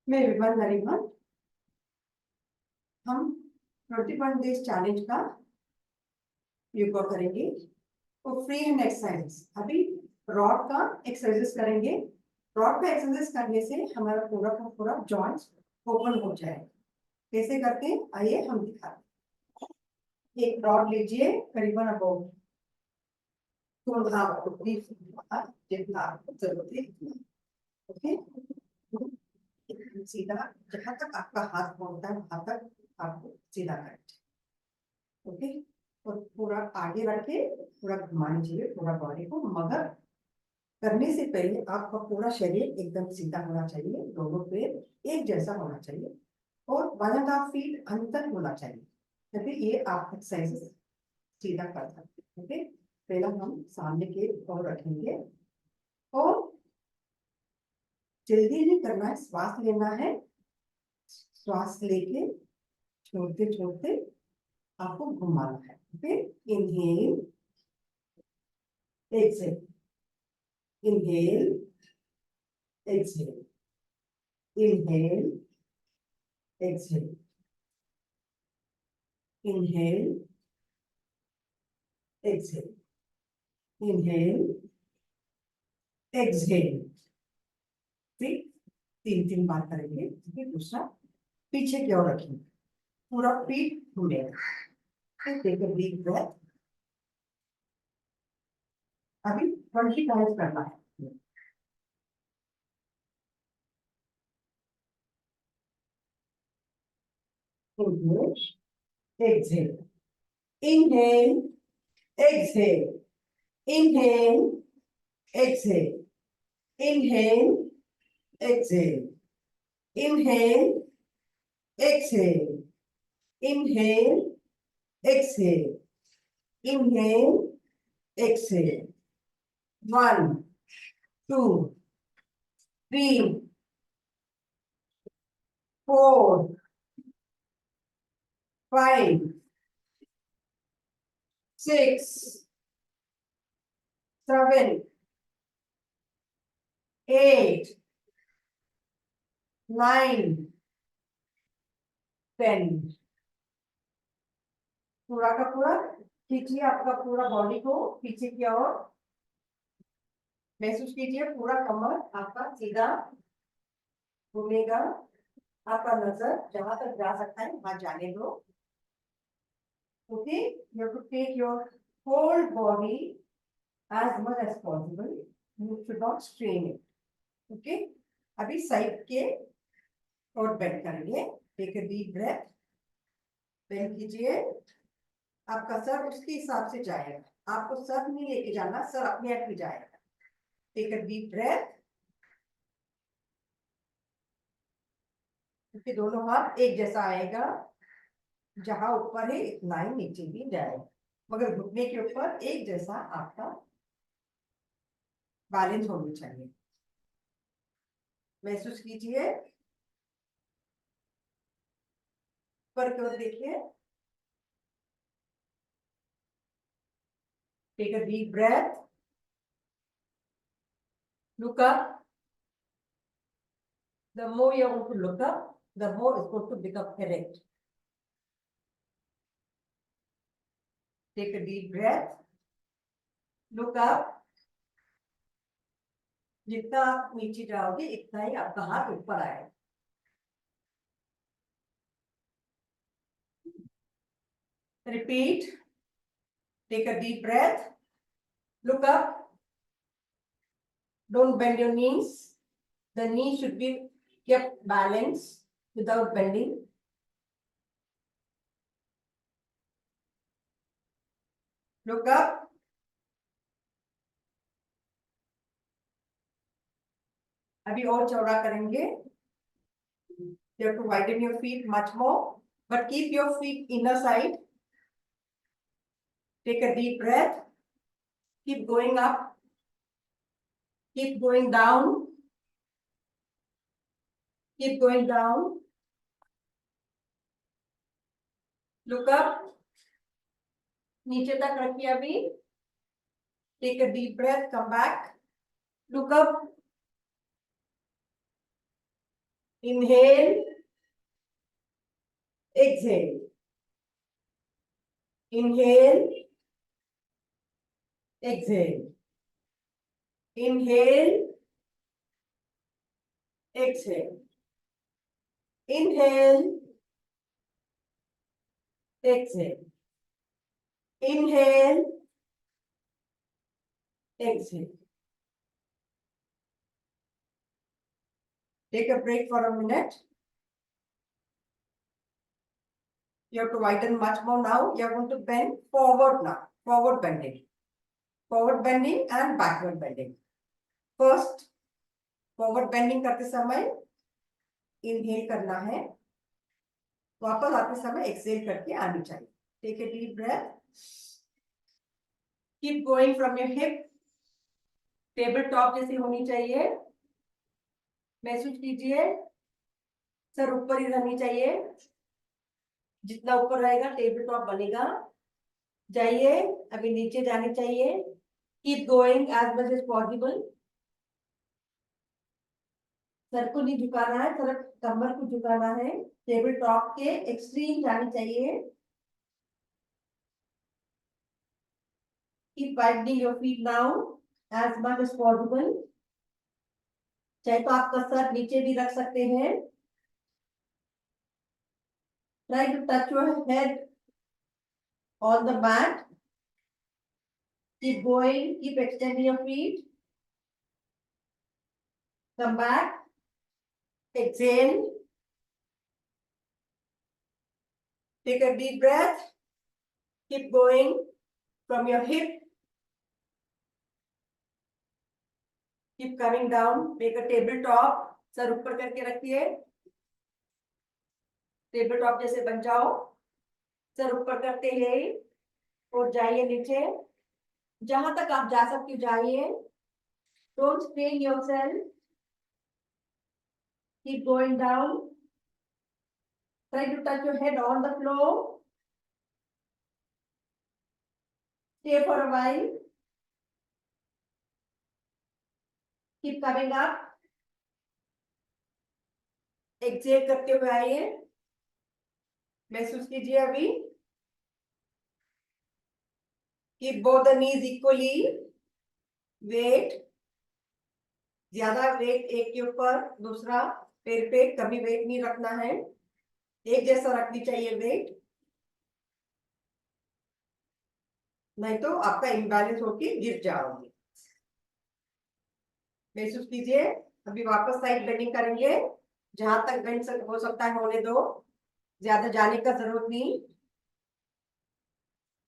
मैं विमल नरीमन। हम 21 days challenge का योगा करेंगे और फ्री हैंड एक्सरसाइज। अभी रॉड का एक्सरसाइज करेंगे। रॉड का एक्सरसाइज करने से हमारा पूरा का पूरा जॉइंट्स ओपन हो जाएगा। कैसे करते हैं आइए हम दिखाते हैं। एक रॉड लीजिए करीबन अबाउट 2.5 जितना आपको जरूरत है। ओके, सीधा जहां तक आपका हाथ पहुंचता है वहां तक आपको सीधा करना। ओके, और पूरा आगे रखे, पूरा घुमानी चाहिए पूरा बॉडी को, मगर करने से पहले आपका पूरा शरीर एकदम सीधा होना चाहिए। दोनों पैर एक जैसा होना चाहिए और 1.5 फीट अंतर होना चाहिए, तभी ये आप एक्सरसाइज सीधा कर सकते हैं। ओके, पहला हम सामने के ओर रखेंगे और जल्दी नहीं करना है, श्वास लेना है। श्वास लेके छोड़ते छोड़ते आपको घुमाना है। Okay, inhale exhale, inhale, exhale, inhale, exhale, inhale, exhale, inhale, exhale। फिर 3 बार करेंगे। फिर दूसरा पीछे की ओर रखेंगे, पूरा पीठ घूमेगा। फिर टेक अ डीप ब्रेथ। अभी 20 टाइम्स करना है। inhale, exhale, inhale, exhale, inhale, exhale, inhale, exhale, inhale, exhale, inhale, exhale, inhale, exhale। 1, 2, 3, 4, 5, 6, 7, 8, 9, 10। पूरा का पूरा खींचिए आपका पूरा बॉडी को पीछे की ओर। महसूस कीजिए पूरा कमर आपका सीधा घूमेगा। आपका नजर जहां तक जा सकता है वहां जाने दो। Okay, you have to take your whole body as much as possible. You should not strain it. Okay, अभी साइड के और बेंड करेंगे। Take a deep breath, bend कीजिए। आपका सर उसके हिसाब से जाएगा, आपको सर नहीं लेके जाना, सर अपने आप ही जाएगा। Take a deep breath. दोनों हाथ एक जैसा आएगा, जहां ऊपर है इतना ही नीचे भी जाएगा, मगर घुटने के ऊपर एक जैसा आपका बैलेंस होनी चाहिए। महसूस कीजिए, ऊपर की ओर देखिए। Take a deep breath, look up. The more you want to look up, the more it's going to become erect. Take a deep breath, look up. जितना आप नीचे जाओगे इतना ही आपका हाथ ऊपर आएगा। Repeat. Take a deep breath, look up. Don't bend your knees. The knee should be kept balanced without bending. Look up. अभी और चौड़ा करेंगे। You have to widen your feet much more, but keep your feet inner side. Take a deep breath. Keep going up. Keep going down. Keep going down. Look up. नीचे तक रखिए अभी। Take a deep breath. Come back. Look up. inhale, exhale, inhale, exhale, inhale, exhale, inhale, exhale, inhale, exhale. Take a break for a minute. You have to widen much more now. You are going to bend forward now. Forward bending. Forward bending and backward bending. First, forward bending करते समय inhale करना है. वापस आते समय exhale करके आनी चाहिए. Take a deep breath. Keep going from your hip. Table top जैसी होनी चाहिए. महसूस कीजिए. सर ऊपर ही रहनी चाहिए. जितना ऊपर रहेगा टेबल टॉप बनेगा. जाइए. अभी नीचे जानी चाहिए. Keep going as much as possible. Sir को नहीं झुकाना है. सर कमर को झुकाना है. टेबल टॉप के एक्सट्रीम जानी चाहिए. Keep widening your feet now as much as possible. चाहे तो आपका सर नीचे भी रख सकते हैं. Try to touch your head on the mat. Keep going. Keep extending your feet. Come back. Exhale. Take a deep breath. Keep going from your hip. Keep coming down. Make a table top. Sir ऊपर करके रखिए. Table top जैसे बन जाओ. Sir ऊपर करते हैं और जाइए नीचे. जहां तक आप जा सकते हो जाइए. Don't strain yourself. Keep going down. Try to touch your head on the floor. Stay for a while. Keep coming up. Exhale करते हुए आइए. महसूस कीजिए अभी. Keep both the knees equally. Weight. ज्यादा वेट एक के ऊपर दूसरा पैर पे कभी वेट नहीं रखना है. एक जैसा रखनी चाहिए वेट. नहीं तो आपका इम्बैलेंस होके गिर जाओगे. महसूस कीजिए. अभी वापस साइड बेंडिंग करेंगे. जहां तक बेंड हो सकता है होने दो. ज्यादा जाने का जरूरत नहीं.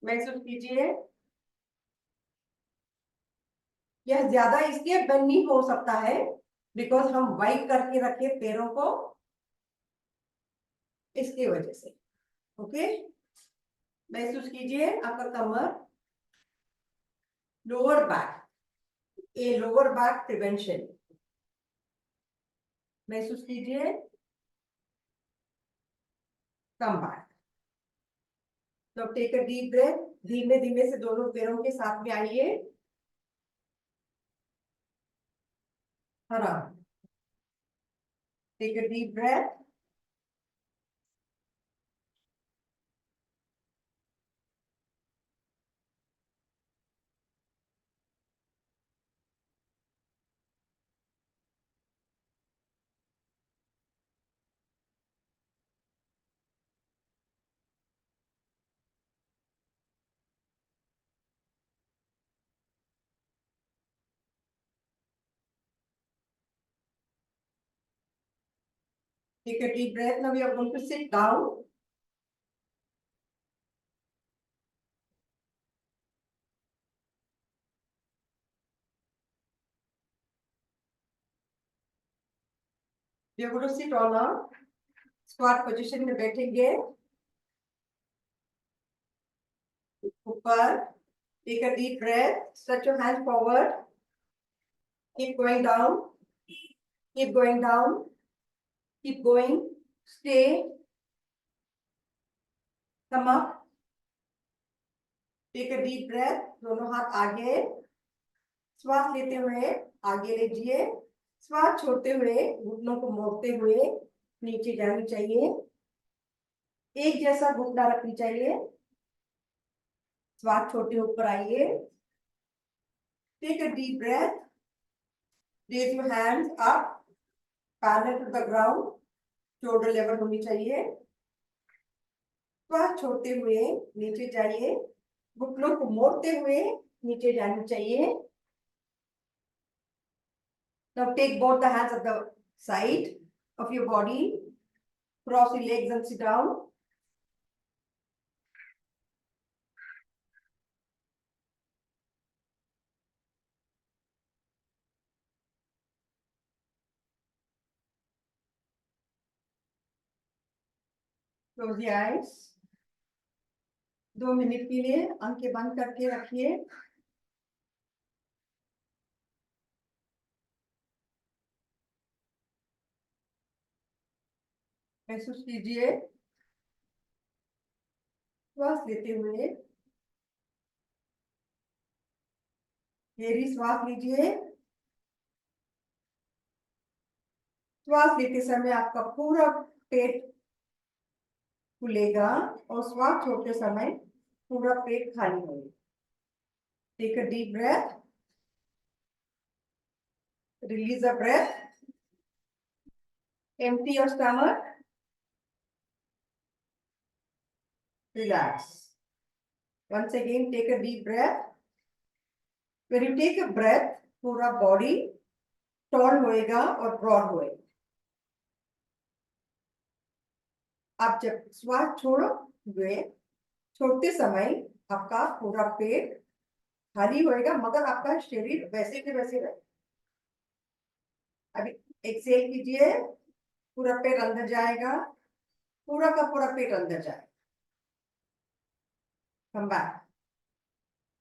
महसूस कीजिए. यह ज्यादा इसलिए बेंड नहीं हो सकता है बिकॉज हम वाइड करके रखे पैरों को. इसकी वजह से. ओके. महसूस कीजिए आपका कमर. Lower back. A lower back prevention. महसूस कीजिए. Come back. तो टेक अ डीप ब्रेथ. धीमे धीमे से दोनों पैरों के साथ में आइए. आराम. Take a deep breath. Take a deep breath. Now we are going to sit down. We are going to sit on a squat position में बैठेंगे. ऊपर. Take a deep breath. Stretch your hands forward. Keep going down. Keep going down. Keep going. Stay. Come up. Take a deep breath. दोनों हाथ आगे. श्वास लेते हुए आगे लीजिए. श्वास छोड़ते हुए घुटनों को मोड़ते हुए नीचे जानी चाहिए, एक जैसा घुटना रखनी चाहिए, श्वास छोटे ऊपर आइए, take a deep breath, raise your hands up, parallel to the ground, shoulder level होनी चाहिए, श्वास छोड़ते हुए नीचे जाइए, घुटनों को मोड़ते हुए नीचे जानी चाहिए। Now take both the hands at the side of your body, cross your legs and sit down. Close the eyes. 2 minute के लिए आंखें बंद करके रखिए। महसूस कीजिए, श्वास लेते हुए गहरी श्वास लीजिए। श्वास लेते समय आपका पूरा पेट खुलेगा और श्वास छोड़ते समय पूरा पेट खाली होगा। Take a deep breath, release the breath, empty your stomach, relax. Once again, take a deep breath. When you take a breath, पूरा body tall होएगा और broad होएगा। आप जब श्वास छोड़ोगे, छोड़ते समय आपका पूरा पेट खाली होएगा, मगर आपका शरीर वैसे के वैसे रहे। अभी एक्सेल कीजिए, पूरा पेट अंदर जाएगा, पूरा का पूरा पेट अंदर जाएगा। Come back.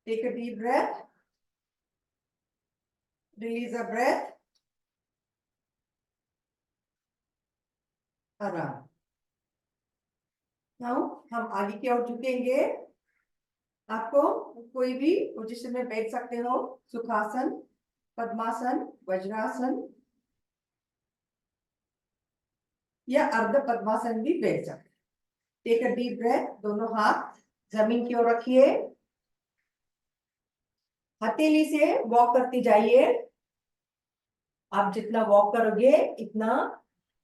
Take a deep breath. Release the breath. आराम। Now हम आगे की ओर झुकेंगे। आपको कोई भी पोजीशन में बैठ सकते हो, सुखासन, पद्मासन, वज्रासन या अर्ध पद्मासन भी बैठ सकते। टेक अ डीप ब्रेथ, दोनों हाथ जमीन की ओर रखिए, हथेली से वॉक करती जाइए। आप जितना वॉक करोगे इतना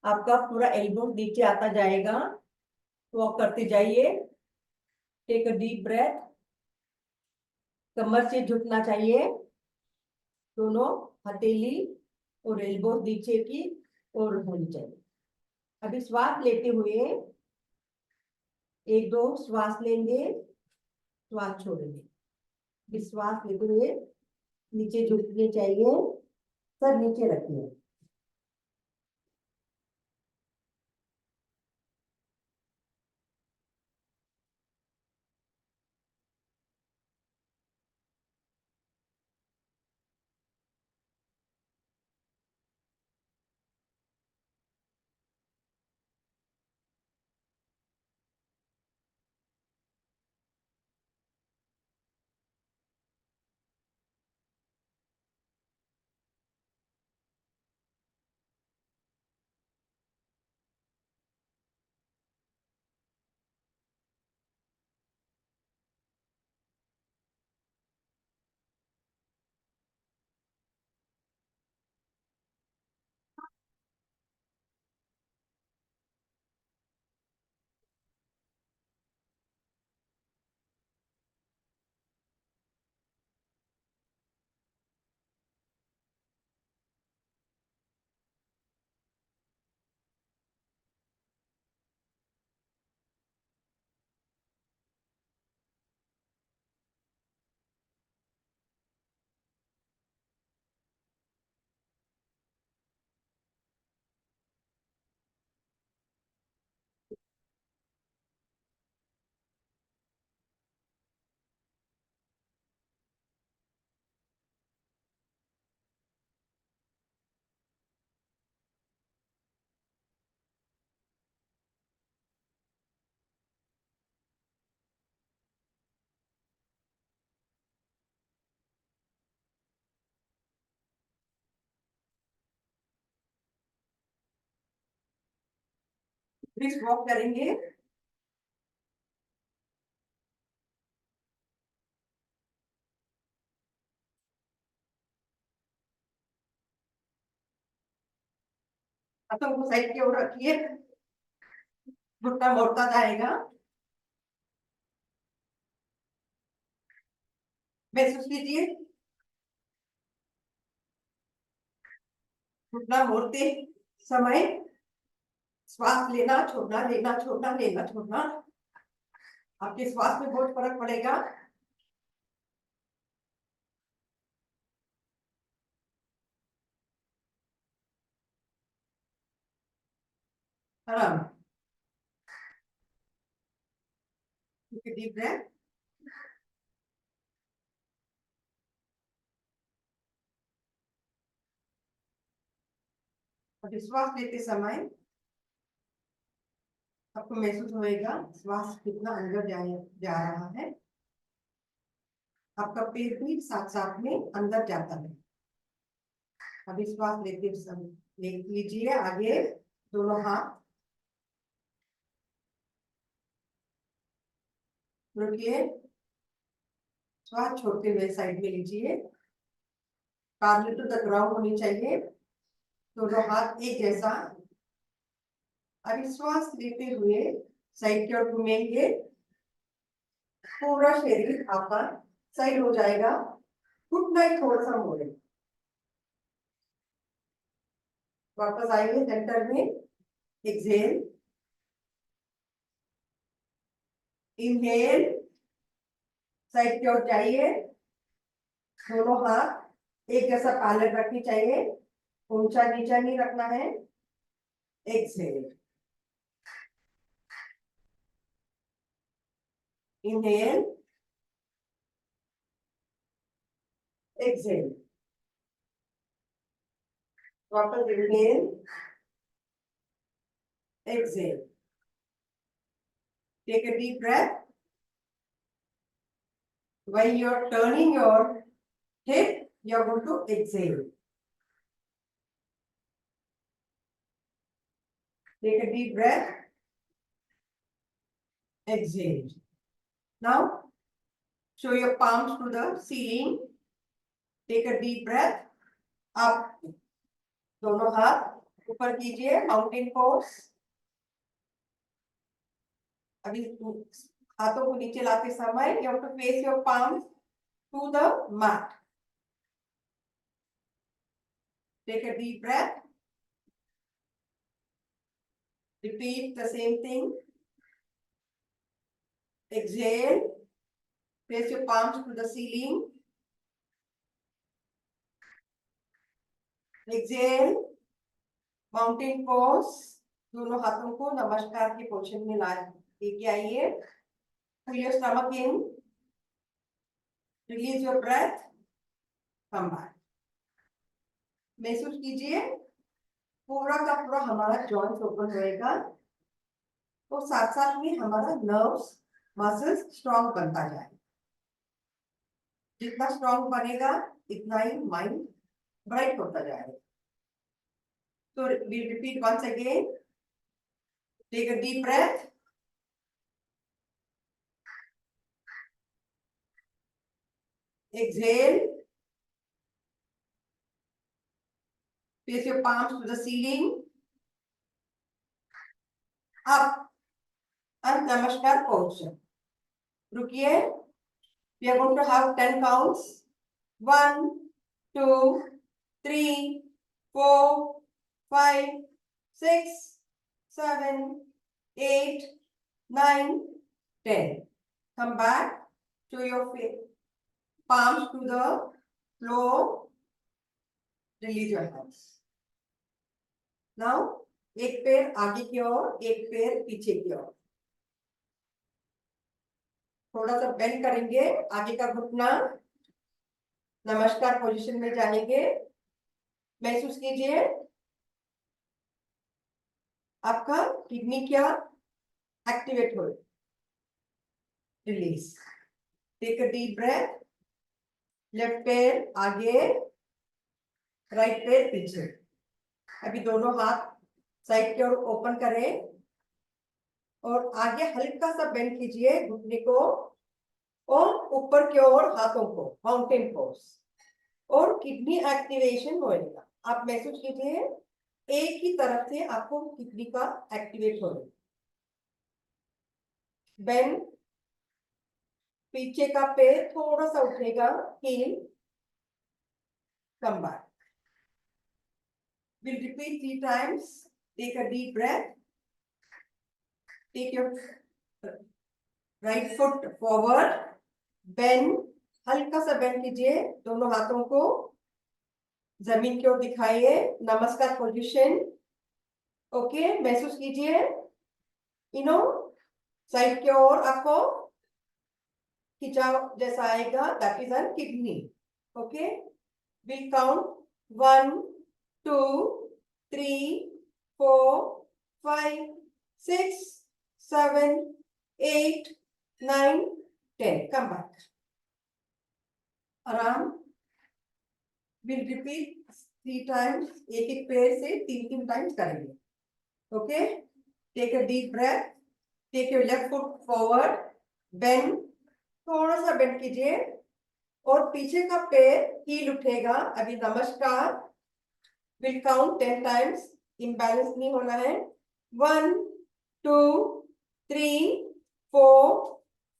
आपका पूरा एल्बो नीचे आता जाएगा। वॉक करते जाइए। टेक अ डीप ब्रेथ, कमर से झुकना चाहिए, दोनों हथेली और एल्बो नीचे की ओर होनी चाहिए। अभी श्वास लेते हुए एक दो श्वास लेंगे, श्वास छोड़ेंगे। श्वास लेते हुए नीचे झुकने चाहिए, सर नीचे रखिए। ब्रिस्क वॉक करेंगे। हाथों को साइड की ओर रखिए, घुटना मोड़ता जाएगा। महसूस कीजिए घुटना मोड़ते समय श्वास लेना छोड़ना, लेना छोड़ना, लेना छोड़ना। आपके श्वास में बहुत फर्क पड़ेगा। आराम। Deep breath. और श्वास लेते समय आपको महसूस होएगा श्वास कितना अंदर जा रहा है। आपका पेट भी साथ साथ में अंदर जाता है। अभी श्वास लेते समय लीजिए आगे दोनों हाथ, रुकिए, श्वास छोड़ते हुए साइड में लीजिए। पैरेलल टू द ग्राउंड होनी चाहिए, दोनों हाथ एक जैसा। अभी श्वास लेते हुए साइड की ओर घूमेंगे, पूरा शरीर आपका साइड हो जाएगा। घुटना ही थोड़ा सा मोड़े, वापस आएंगे सेंटर में। एक्सहेल, इनहेल, साइड की ओर जाइए। दोनों हाथ एक जैसा पैरेलल रखनी चाहिए, ऊंचा नीचा नहीं रखना है। एक्सहेल, इनहेल, एक्सहेल, वापस inhale, exhale. Take a deep breath. When you're turning your hip, you're going to exhale. Take a deep breath. Exhale. Now, show your palms to the ceiling. Take a deep breath. Up. दोनों हाथ ऊपर कीजिए, mountain pose. अभी हाथों को नीचे लाते समय you have to face your palms to the mat. Take a deep breath. Repeat the same thing. Exhale. Face your palms to the ceiling. Exhale. Mountain pose. दोनों हाथों को नमस्कार के पोजीशन में लेके आइए। Pull your stomach in. Release your breath. Come back. महसूस कीजिए पूरा का पूरा हमारा जॉइंट ओपन होएगा, तो साथ साथ में हमारा नर्व्स मसल्स स्ट्रॉन्ग बनता जाए। जितना स्ट्रॉन्ग बनेगा इतना ही माइंड ब्राइट होता जाएगा। So we repeat once again. Take a deep breath. Exhale. Place your palms to the ceiling. Up. And Namaskar position. रुकिए. We are going to have 10 counts. 1, 2, 3, 4, 5, 6, 7, 8, 9, 10. Come back to your palms to the floor. Release your hands. Now, एक पैर आगे की ओर, एक पैर पीछे की ओर। थोड़ा सा बेंड करेंगे, आगे का घुटना नमस्कार पोजीशन में जाएंगे। महसूस कीजिए आपका किडनी क्या एक्टिवेट हो। Release. Take a deep breath. Left पैर आगे, राइट पैर पीछे। अभी दोनों हाथ साइड की ओर ओपन करें। और आगे हल्का सा बेंड कीजिए घुटने को और ऊपर की ओर हाथों को, माउंटेन पोज, और किडनी एक्टिवेशन होएगा। आप महसूस कीजिए एक ही तरफ से आपको किडनी का एक्टिवेट होगा। बेंड, पीछे का पैर थोड़ा सा उठेगा, heel, come back. We'll repeat 3 times. Take a deep breath. Take your right foot forward. Bend. हल्का सा बेंड कीजिए, दोनों हाथों को जमीन की ओर दिखाइए, नमस्कार पोजीशन। ओके, महसूस कीजिए साइड की ओर आपको खिंचाव जैसा आएगा, that is on kidney. Okay, will count 1 2 3 4 5 6 7 8 9 10। Come back, आराम। विल रिपीट 3 टाइम्स, एक एक पैर से 3 टाइम्स करेंगे। Okay, take a deep breath, take your left foot forward, bend, थोड़ा सा बेंड कीजिए और पीछे का पैर हील उठेगा। अभी नमस्कार, विल काउंट 10 टाइम्स, इम्बैलेंस नहीं होना है। 1 2 3 4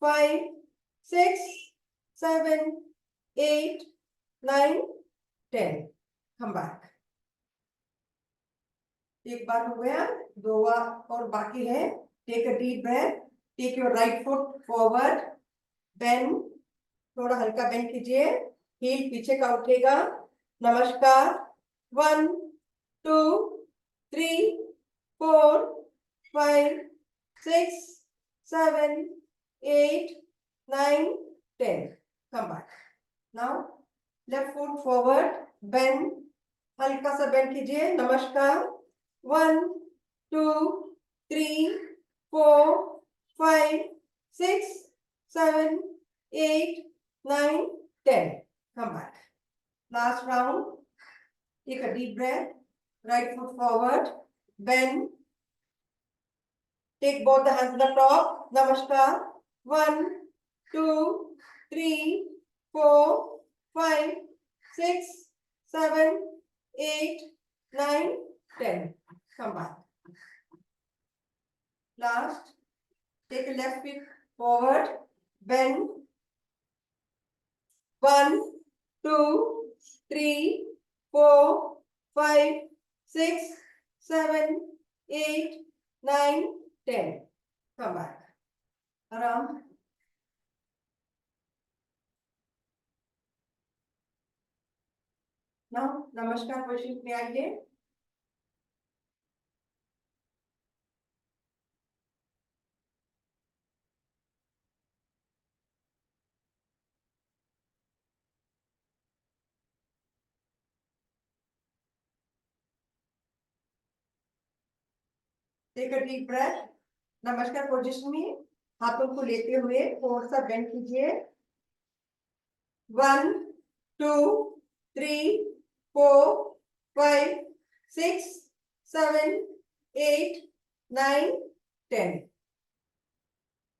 5 6 7 8 9 10। Come back. एक बार हो गया, 2 बार और बाकी है। Take a deep breath, take your right foot forward, bend, थोड़ा हल्का बेंड कीजिए, हील पीछे का उठेगा। नमस्कार, 1 2 3 4 5 6 7 8 9 10। Come back. Now left foot forward, bend, हल्का सा बेंड कीजिए। नमस्कार, 1 2 3 4 5 6 7 8 9 10। Come back. Last round. Take a deep breath. Right foot forward. Bend. Take both the hands to the top. Namaskar. 1 2 3 4 5 6 7 8 9 10. Come back. Last. Take a left foot forward. Bend. 1 2 3 4 5 6 7 8 9 10। Come back. आराम। Now नमस्कार position में आइए। Take a deep breath. नमस्कार position में हाथों को लेते हुए थोड़ा सा बेंड कीजिए। 1 2 3 4 5 6 7 8 9 10।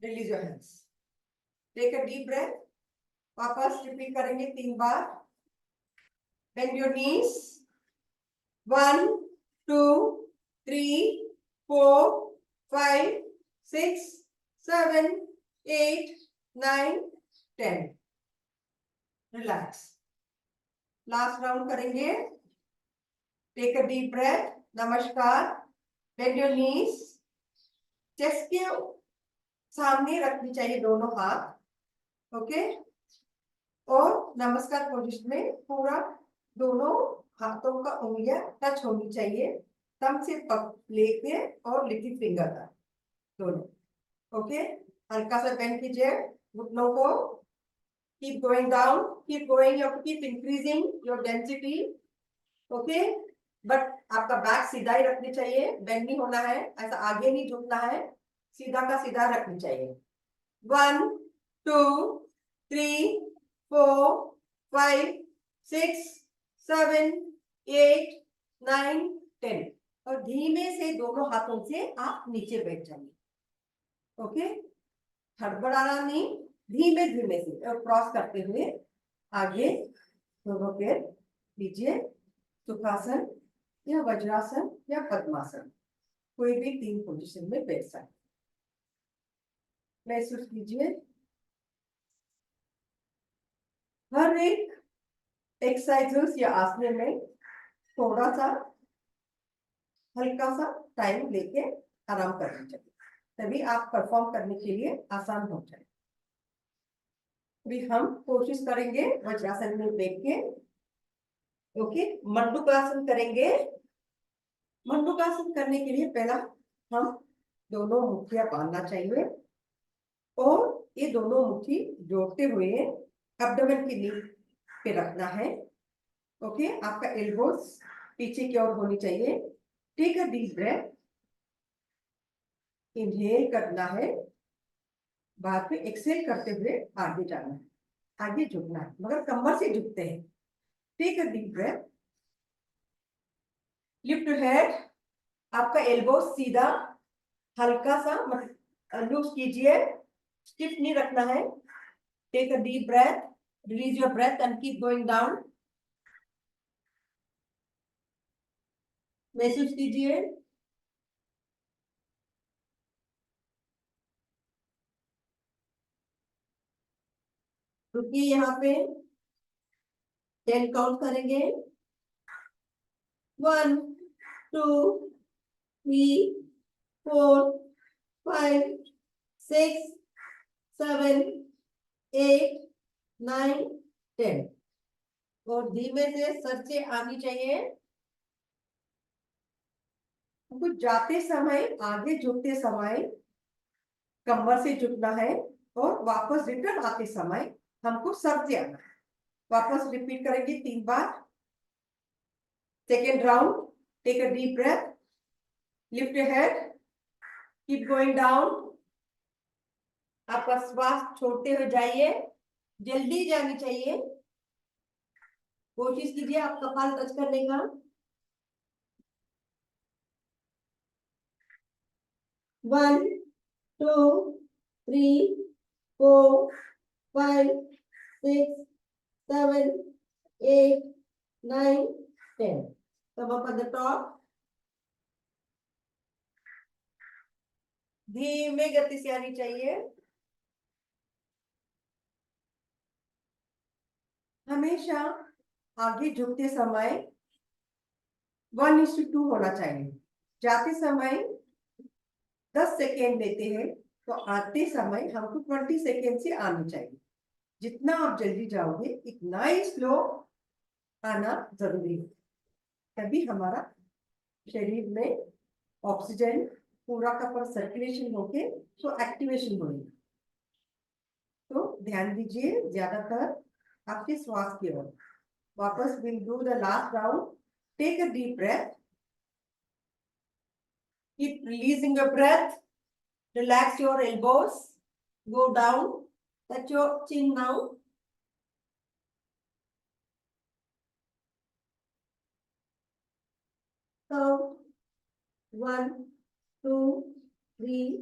Release your hands. Take a deep breath. वापस रिपीट करेंगे 3 बार। Bend your knees. 1 2 3 4 5 6 7 8 9 10। Relax. Last round करेंगे। Take a deep breath. नमस्कार, बेंड योर नीज। चेस्ट के सामने रखनी चाहिए दोनों हाथ। ओके, और नमस्कार पोजीशन में पूरा दोनों हाथों का उंगलियां टच होनी चाहिए, थंब से पक लेके और लिटिल फिंगर का दोनों। ओके, हल्का सा बेंड कीजिए घुटनों को। Keep going down, keep going, you keep increasing your density. Okay, but आपका बैक सीधा ही रखनी चाहिए, बेंड नहीं होना है, ऐसा आगे नहीं झुकना है, सीधा का सीधा रखनी चाहिए। 1 2 3 4 5 6 7 8 9 10। और धीमे से दोनों हाथों से आप नीचे बैठ जाइए। ओके, हड़बड़ाना नहीं, धीमे धीमे से क्रॉस करते हुए आगे दोनों पैर लीजिए। सुखासन या वज्रासन या पद्मासन, कोई भी 3 पोजीशन में बैठ सकते। महसूस कीजिए हर एक एक्सरसाइजेस या आसने में थोड़ा सा हल्का सा टाइम लेके आराम करना चाहिए, तभी आप परफॉर्म करने के लिए आसान हो जाए। अभी हम कोशिश करेंगे वज्रासन में बैठ के। ओके, मंडूकासन करेंगे। मंडूकासन करने के लिए पहला हम दोनों मुट्ठियां बांधना चाहिए और ये दोनों मुट्ठी जोड़ते हुए एब्डोमेन की नींव पे रखना है। ओके, आपका एल्बोस पीछे की ओर होनी चाहिए। Take a deep breath, inhale करना है, बाद में एक्सेल करते हुए आगे जाना है, आगे झुकना है, मगर कमर से झुकते हैं। Take a deep breath, lift head, आपका एल्बो सीधा हल्का सा लूज कीजिए, स्टिफ नहीं रखना है। Take a deep breath, release your breath and keep going down. महसूस कीजिए रुकिए, यहाँ पे 10 काउंट करेंगे। 1 2 3 4 5 6 7 8 9 10 और धीमे से सर से आनी चाहिए। कुछ जाते समय, आगे झुकते समय कमर से झुकना है और वापस रिटर्न आते समय हमको सर से आना है। वापस रिपीट करेंगे 3 बार। Second round, take a deep breath, lift your head, keep going down. आपका श्वास छोड़ते हुए जाइए, जल्दी जानी चाहिए। कोशिश कीजिए आप कपाल टच करने का। 1 2 3 4 5 6 7 8 9 10। Come up at the top, धीमे गति से आनी चाहिए। हमेशा आगे झुकते समय 1:2 होना चाहिए। जाते समय 10 सेकेंड लेते हैं तो आते समय हमको 20 सेकेंड से आनी चाहिए। जितना आप जल्दी जाओगे इतना ही स्लो आना जरूरी है, तभी हमारा शरीर में ऑक्सीजन पूरा का पूरा सर्कुलेशन होके तो एक्टिवेशन होगी। तो ध्यान दीजिए ज्यादातर आपके श्वास की ओर। वापस will do the last round. Take a deep breath, keep releasing your breath, relax your elbows, go down, touch your chin now. Count 1 2 3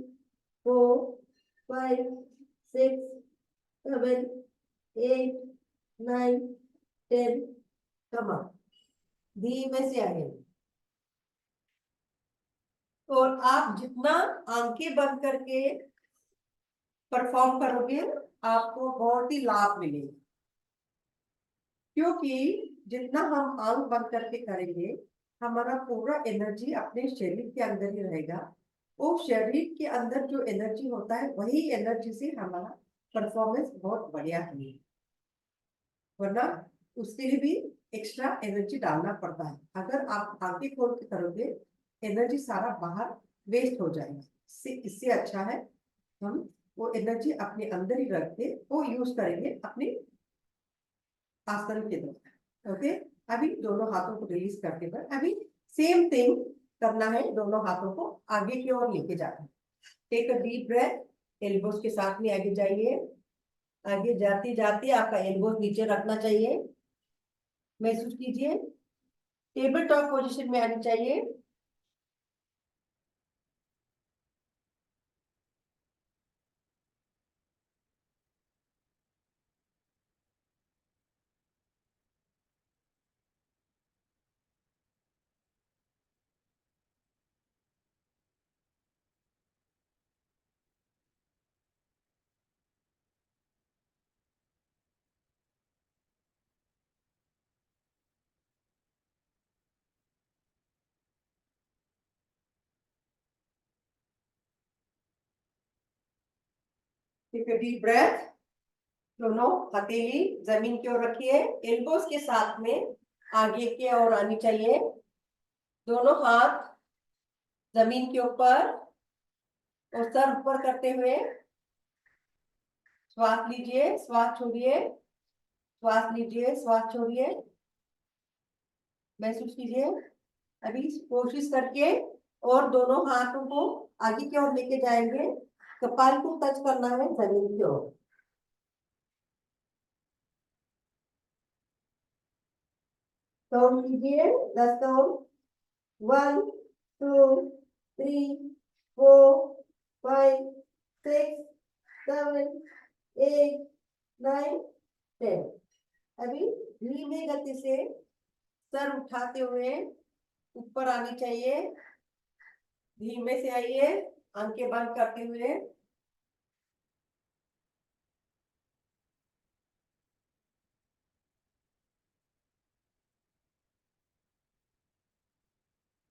4 5 6 7 8 9 10। come on, धीमे से आगे। और आप जितना आंखें बंद करके परफॉर्म करोगे आपको बहुत ही लाभ मिलेगा, क्योंकि जितना हम आंख बंद करके करेंगे हमारा पूरा एनर्जी अपने शरीर के अंदर ही रहेगा। वो शरीर के अंदर जो एनर्जी होता है वही एनर्जी से हमारा परफॉर्मेंस बहुत बढ़िया है, वरना उसके लिए भी एक्स्ट्रा एनर्जी डालना पड़ता है। अगर आप आंखें खोल के करोगे एनर्जी सारा बाहर वेस्ट हो जाएगा। इससे अच्छा है हम वो एनर्जी अपने अंदर ही रख के वो यूज करेंगे अपने आसन के दौरान। ओके, अभी दोनों हाथों को रिलीज करके बाद अभी सेम थिंग करना है, दोनों हाथों को आगे की ओर लेके जाना है। Take a deep breath, elbows के साथ में आगे जाइए। आगे जाते जाते आपका एल्बोस नीचे रखना चाहिए। महसूस कीजिए टेबल टॉप पोजीशन में आनी चाहिए। Take a deep breath. दोनों हथेली जमीन की ओर रखिए, एल्बोस के साथ में आगे की ओर आनी चाहिए। दोनों हाथ जमीन के ऊपर और सर ऊपर करते हुए श्वास लीजिए, श्वास छोड़िए, श्वास लीजिए, श्वास छोड़िए। महसूस कीजिए। अभी कोशिश करके और दोनों हाथों को आगे की ओर लेके जाएंगे, कपाल को टच करना है जमीन की ओर। काउंट कीजिए, 10 काउंट। 1 2 3 4 5 6 7 8 9 10। अभी धीमे गति से सर उठाते हुए ऊपर आनी चाहिए। धीमे से आइए, आंखें बंद करते हुए।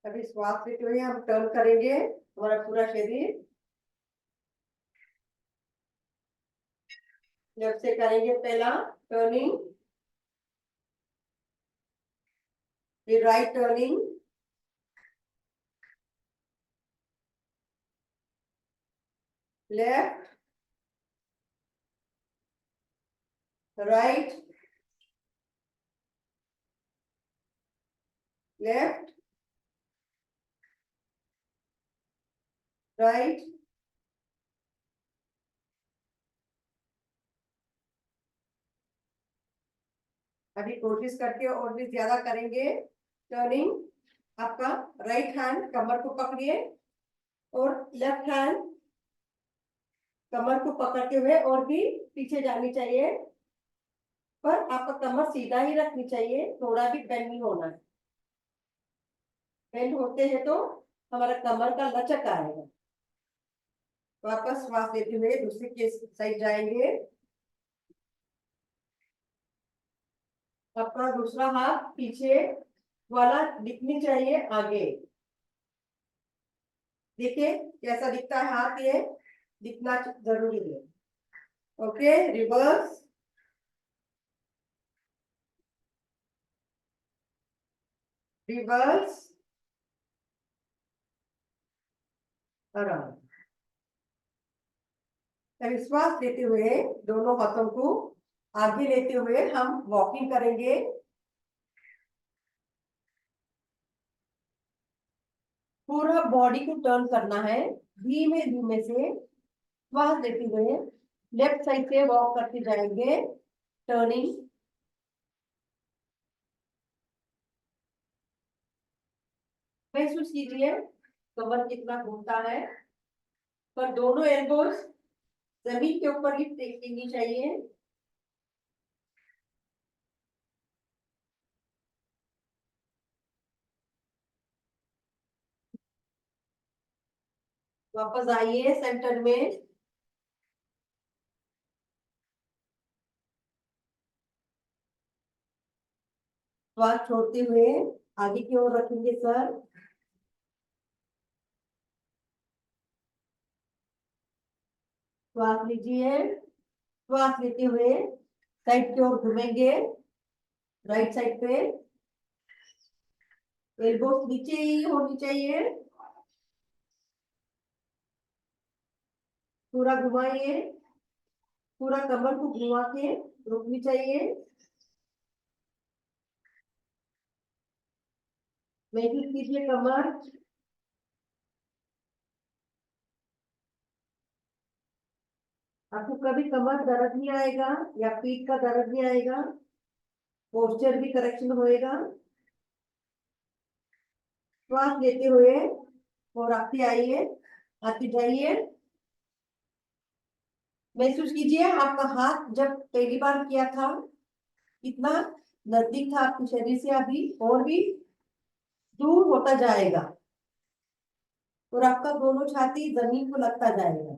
अभी श्वास लेते हुए हम टर्न करेंगे हमारा पूरा शरीर। लेफ्ट से करेंगे पहला टर्निंग, फिर right turning, left, right, left, right. अभी कोशिश करके और भी ज्यादा करेंगे टर्निंग। आपका राइट हैंड कमर को पकड़िए और लेफ्ट हैंड कमर को पकड़ते हुए और भी पीछे जानी चाहिए, पर आपका कमर सीधा ही रखनी चाहिए, थोड़ा भी बेंड नहीं होना है। बेंड होते हैं तो हमारा कमर का लचक आएगा। वापस श्वास लेते हुए दूसरी के साइड जाएंगे। आपका दूसरा हाथ पीछे वाला दिखनी चाहिए आगे। देखिए कैसा दिखता है हाथ, ये दिखना जरूरी है। ओके, रिवर्स, रिवर्स, आराम। श्वास लेते हुए दोनों हाथों को आगे लेते हुए हम वॉकिंग करेंगे। पूरा बॉडी को टर्न करना है धीमे धीमे से। श्वास लेते हुए लेफ्ट साइड से वॉक करते जाएंगे, टर्निंग। महसूस कीजिए कमर कितना घूमता है, पर दोनों एल्बोज जमीन के ऊपर ही टेकनी चाहिए। वापस आइए सेंटर में। श्वास छोड़ते हुए आगे की ओर रखेंगे सर। श्वास लीजिए, श्वास लेते हुए साइड की ओर घूमेंगे, राइट साइड पे। एल्बो नीचे ही होनी चाहिए। पूरा घुमाइए, पूरा कमर को घुमा के रुकनी चाहिए। महसूस कीजिए कमर। आपको कभी कमर दर्द नहीं आएगा या पीठ का दर्द नहीं आएगा, पोस्चर भी करेक्शन होएगा। श्वास लेते हुए और आते आइए, आते जाइए। महसूस कीजिए आपका हाथ जब पहली बार किया था कितना नजदीक था आपके शरीर से, अभी और भी दूर होता जाएगा और आपका दोनों छाती जमीन को लगता जाएगा।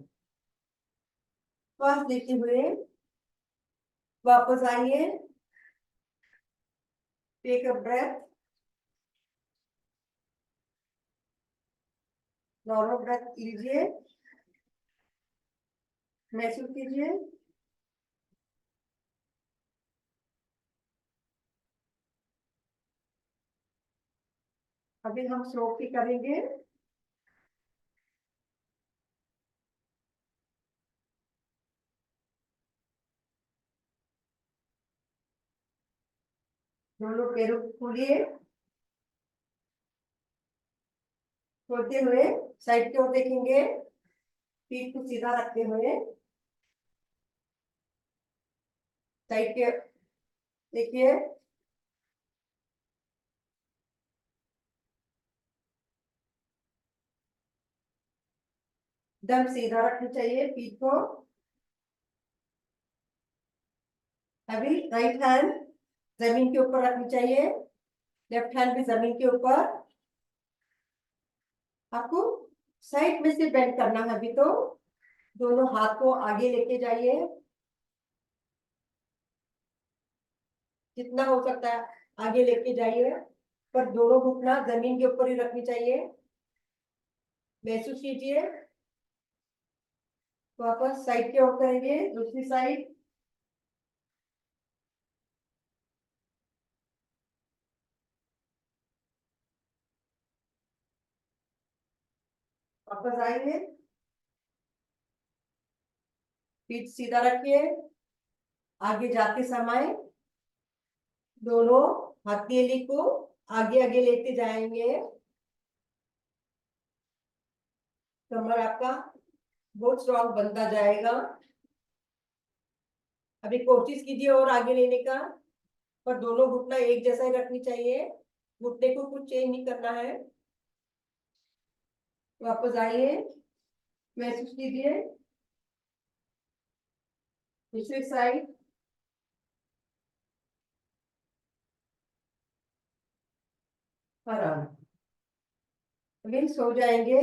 श्वास लेते हुए वापस आइए, take a breath, normal breath लीजिए। महसूस कीजिए। अभी हम स्लो भी करेंगे। दोनों पैरों को खोलिए, खोलते हुए साइड की ओर देखेंगे, पीठ को सीधा रखते हुए साइड के देखिए। एकदम सीधा रखना चाहिए पीठ को। अभी राइट हैंड जमीन के ऊपर रखनी चाहिए, लेफ्ट हैंड भी जमीन के ऊपर। आपको साइड में से बेंड करना है अभी तो। दोनों हाथ को आगे लेके जाइए, जितना हो सकता है आगे लेके जाइए, पर दोनों घुटना जमीन के ऊपर ही रखनी चाहिए। महसूस कीजिए। वापस साइड की ओर करेंगे, दूसरी साइड। वापस आएंगे, पीठ सीधा रखिए। आगे जाते समय दोनों हथेली को आगे आगे लेते जाएंगे। कमर आपका बहुत स्ट्रॉन्ग बनता जाएगा। अभी कोशिश कीजिए और आगे लेने का, पर दोनों घुटना एक जैसा ही रखनी चाहिए, घुटने को कुछ चेंज नहीं करना है। वापस आइए, महसूस कीजिए। दूसरी साइड। आराम। अभी सो जाएंगे।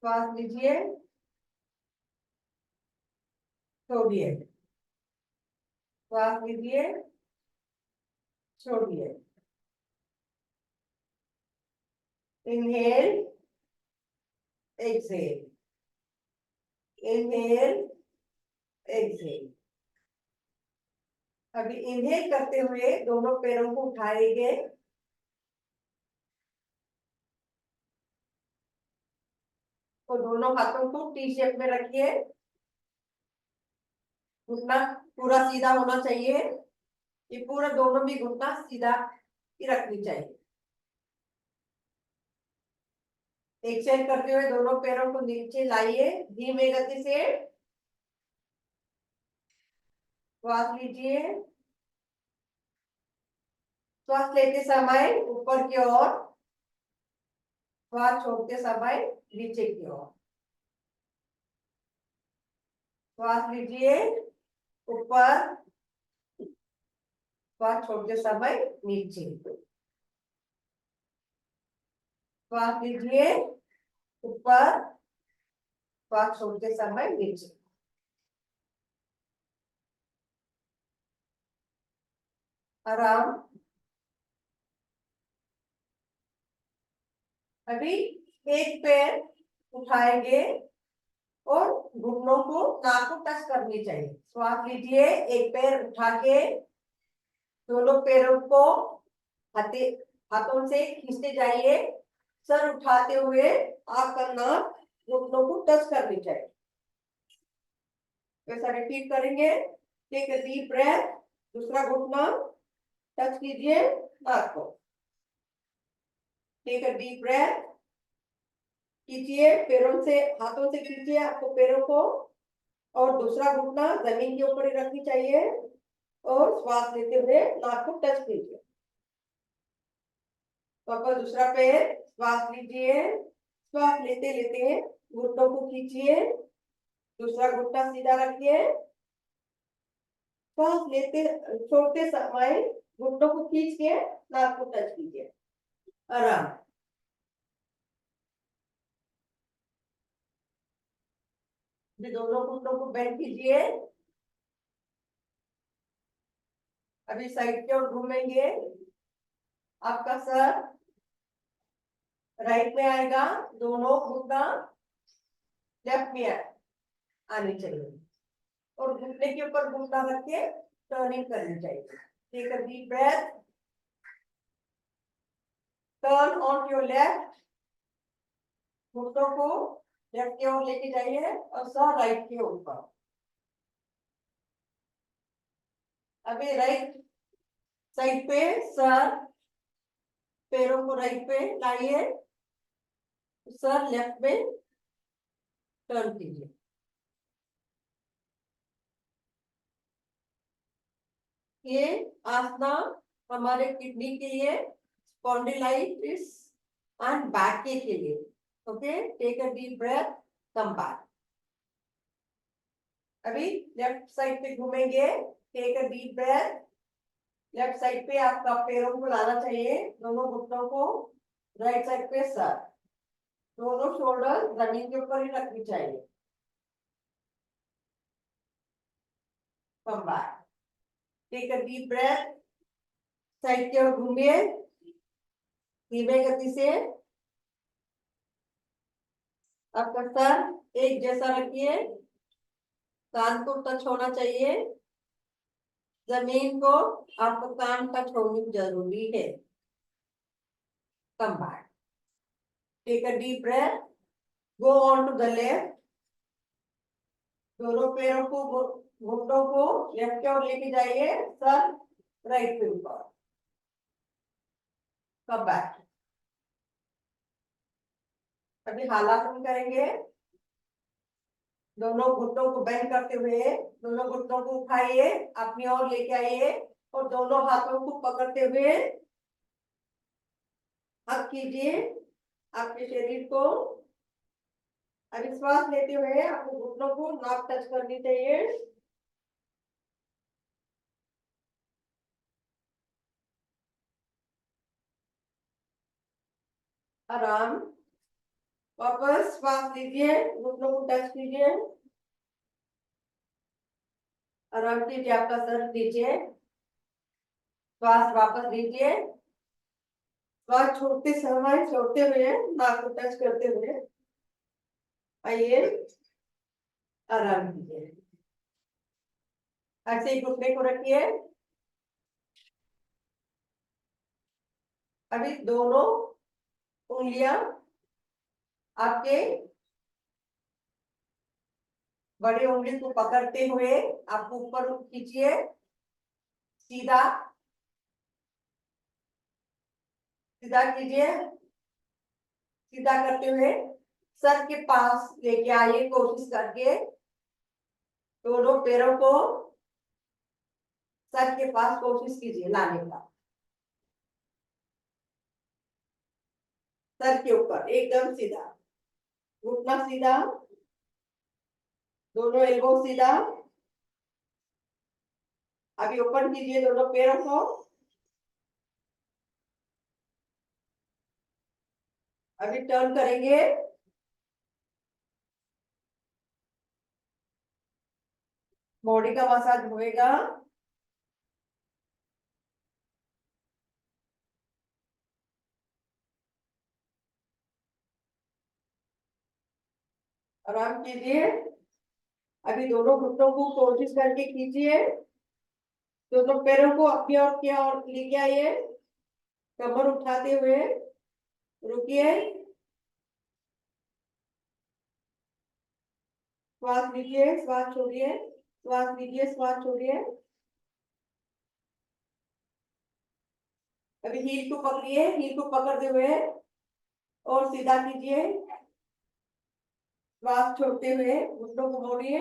श्वास लीजिए, छोड़िए। श्वास लीजिए, छोड़िए। Inhale, exhale, inhale, exhale. अभी इनहेल करते हुए दोनों पैरों को उठाएंगे और दोनों हाथों को टी शेप में रखिए। घुटना पूरा सीधा होना चाहिए, ये पूरा दोनों भी घुटना सीधा ही रखनी चाहिए। एक्सहेल करते हुए दोनों पैरों को नीचे लाइए धीमे गति से। श्वास लीजिए। श्वास लेते समय ऊपर की ओर, श्वास छोड़ते समय नीचे की ओर। श्वास लीजिए ऊपर, श्वास छोड़ते समय नीचे। श्वास लीजिए ऊपर, श्वास छोड़ते समय नीचे। आराम। अभी एक पैर उठाएंगे और घुटनों को नाक को टच करनी चाहिए। श्वास लीजिए, एक पैर उठा के दोनों पैरों को हाथे हाथों से खींचते जाइए। सर उठाते हुए आंख करना, घुटनों को टच करनी चाहिए। वैसा रिपीट करेंगे। Take a deep breath. दूसरा घुटना टच कीजिए नाक को। Take a deep breath. खींचिए पैरों से, हाथों से खींचिए आपको पैरों को, और दूसरा घुटना जमीन के ऊपर ही रखनी चाहिए और श्वास लेते हुए नाक को टच कीजिए। वापस दूसरा पैर, श्वास लीजिए। श्वास लेते लेते घुटनों को खींचिए, दूसरा घुटना सीधा रखिए। श्वास लेते छोड़ते समय घुटनों को खींच के नाक को टच कीजिए। आराम। दोनों घुटनों को बेंड कीजिए। अभी साइड की ओर घूमेंगे, आपका सर राइट में आएगा, दोनों घुटना लेफ्ट में आनी चाहिए और घुटने के ऊपर घुटना रख के टर्निंग करनी चाहिए। Take a deep breath, turn on your left, घुटनों को लेफ्ट की ओर लेके जाइए और सर राइट के ऊपर। अभी राइट साइड पे सर, पैरों को राइट पे लाइए, सर लेफ्ट में टर्न कीजिए। ये आसना हमारे किडनी के लिए, स्पॉन्डिलाइटिस एंड बैक के लिए। Okay, take a deep breath, come back. अभी लेफ्ट साइड पे घूमेंगे, take a deep breath. Left side पे आपका पैरों को लाना चाहिए, दोनों घुटनों को राइट साइड पे सर, दोनों शोल्डर जमीन के ऊपर ही रखनी चाहिए। Come back, take a deep breath, side की ओर घूमिए धीमे गति से। आपका सर एक जैसा रखिए, कान को टच होना चाहिए, जमीन को आपको कान टच होनी जरूरी है। Come back, take a deep breath, go on to the left, दोनों पैरों को घुटनों को लेफ्ट की ओर लेके जाइए, सर राइट पे ऊपर। कम बैक, अभी हालासन करेंगे, दोनों घुटनों को बेंड करते हुए दोनों घुटनों को उठाइए, अपनी ओर लेके आइए और दोनों हाथों को पकड़ते हुए हक कीजिए आपके शरीर को। अभी श्वास लेते हुए आपको घुटनों को नाक टच करनी चाहिए। आराम, वापस श्वास लीजिए, घुटनों को टच कीजिए, आराम कीजिए, आपका सर नीचे, श्वास वापस लीजिए, श्वास छोड़ते समय छोड़ते हुए नाक को टच करते हुए आइए, आराम कीजिए। ऐसे ही घुटने को रखिए। अभी दोनों उंगलियां आपके बड़ी उंगली को पकड़ते हुए आपको ऊपर खींचिए, सीधा सीधा कीजिए, सीधा करते हुए सर के पास लेके आइए, कोशिश करके दोनों पैरों को सर के पास कोशिश कीजिए लाने का, सर के ऊपर एकदम सीधा, घुटना सीधा, दोनों एल्बो सीधा। अभी ओपन कीजिए दोनों पैरों को, अभी टर्न करेंगे, बॉडी का मसाज होएगा। आराम कीजिए, अभी दोनों घुटनों को कोशिश करके खींचिए, दोनों पैरों को अपनी ओर की ओर लेके आइए, कमर उठाते हुए रुकिए, श्वास लीजिए, श्वास छोड़िए, श्वास लीजिए, श्वास छोड़िए। अभी हील को पकड़िए, हील को पकड़ते हुए और सीधा कीजिए, श्वास छोड़ते हुए घुटनों को मोड़िए,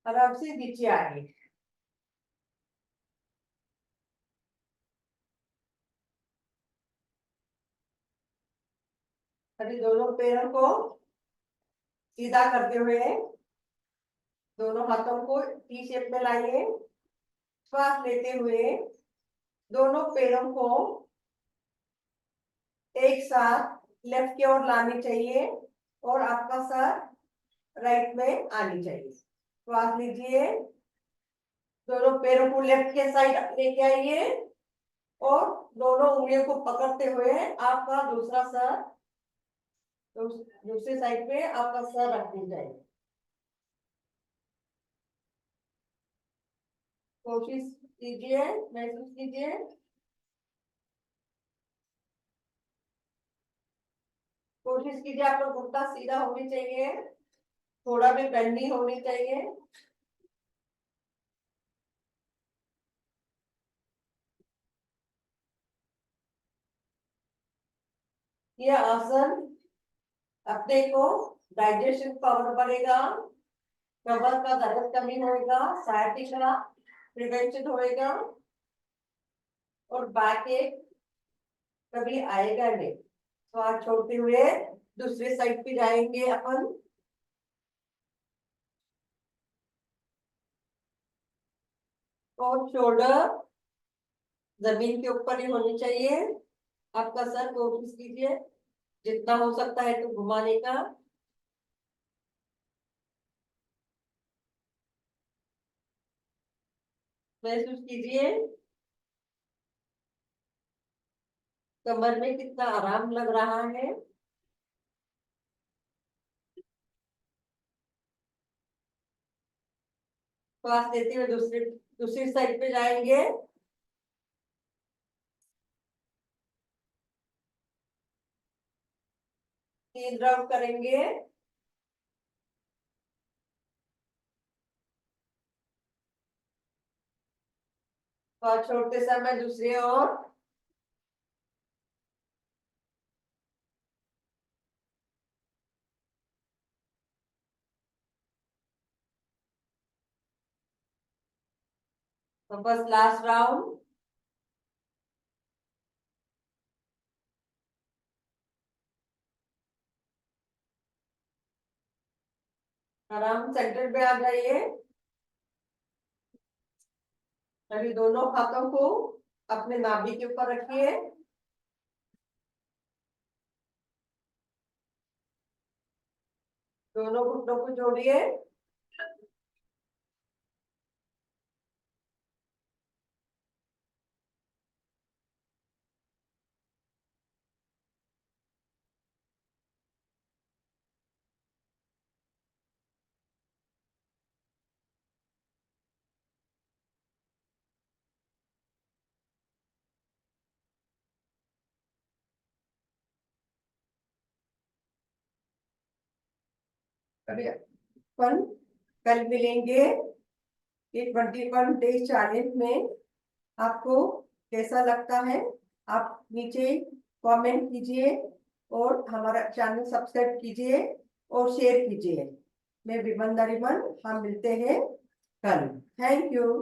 आराम से नीचे आइए। अभी दोनों पैरों को सीधा करते हुए दोनों हाथों को टी शेप में लाइए, श्वास लेते हुए दोनों पैरों को एक साथ लेफ्ट की ओर लानी चाहिए और आपका सर राइट में आनी चाहिए। श्वास लीजिए, दोनों पैरों को लेफ्ट के साइड लेके आइए और दोनों उंगलियों को पकड़ते हुए आपका दूसरा सर दूसरी साइड पे आपका सर रख दीजिए। कोशिश कीजिए, महसूस कीजिए। कोशिश कीजिए, आपका घुटना सीधा होनी चाहिए, थोड़ा भी बेंड नहीं होनी चाहिए। यह आसन अपने को डाइजेशन पावर बढ़ेगा, कमर का दर्द कमी होएगा, साइटिका प्रिवेंशन होएगा और बैक एक कभी आएगा नहीं। तो आज छोड़ते हुए दूसरे साइड पे जाएंगे अपन। और शोल्डर जमीन के ऊपर ही होनी चाहिए। आपका सर कोशिश कीजिए जितना हो सकता है तो घुमाने का। महसूस कीजिए कमर में कितना आराम लग रहा है। श्वास लेते हुए दूसरी दूसरी साइड पे जाएंगे। 3 राउंड करेंगे। श्वास छोड़ते समय दूसरी ओर। तो बस लास्ट राउंड। आराम सेंटर पे आ जाइए। अभी दोनों हाथों को अपने नाभि के ऊपर रखिए। दोनों घुटनों को जोड़िए। अभी अपन कल मिलेंगे ये 21 डेज चैलेंज में। आपको कैसा लगता है आप नीचे कमेंट कीजिए और हमारा चैनल सब्सक्राइब कीजिए और शेयर कीजिए। मैं विमन नरीमन, हम मिलते हैं कल। Thank you.